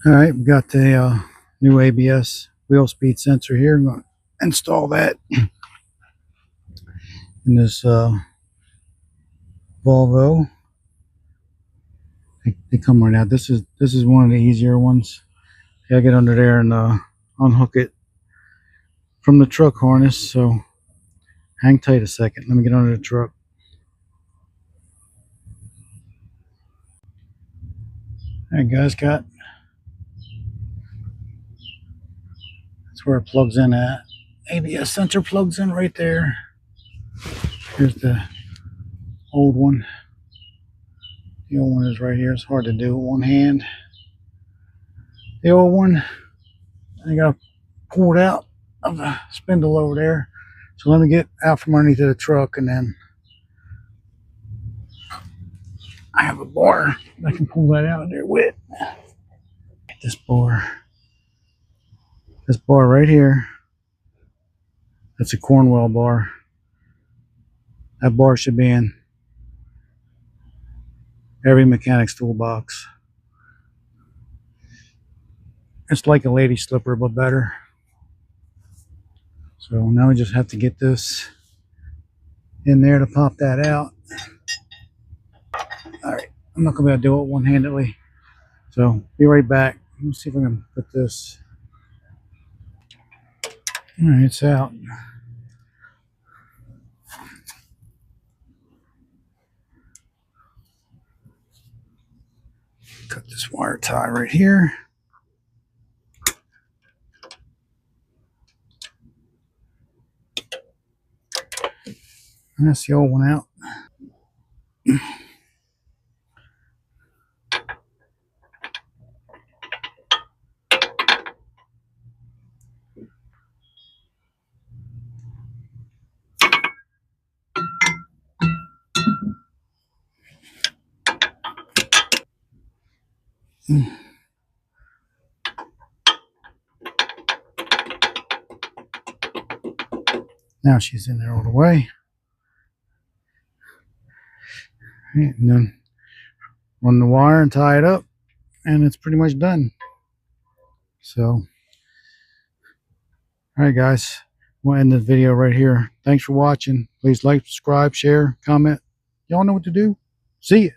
All right, we got the new ABS wheel speed sensor here. I'm going to install that in this Volvo. They come right out. This is one of the easier ones. Gotta get under there and unhook it from the truck harness. So hang tight a second. Let me get under the truck. All right, guys, that's where it plugs in at. ABS sensor plugs in right there. Here's the old one. The old one is right here. It's hard to do with one hand. The old one, I got to pull it out of the spindle over there. So let me get out from underneath of the truck, and then I have a bar I can pull that out of there with. This bar right here, that's a Cornwell bar. That bar should be in every mechanic's toolbox. It's like a lady slipper, but better. So now we just have to get this in there to pop that out. All right, I'm not gonna be able to do it one-handedly. So be right back. Let me see if I can put this. All right, it's out. Cut this wire tie right here. And that's the old one out. Now she's in there all the way. And then run the wire and tie it up, and it's pretty much done. So, all right, guys, we'll end this video right here. Thanks for watching. Please like, subscribe, share, comment. Y'all know what to do. See ya.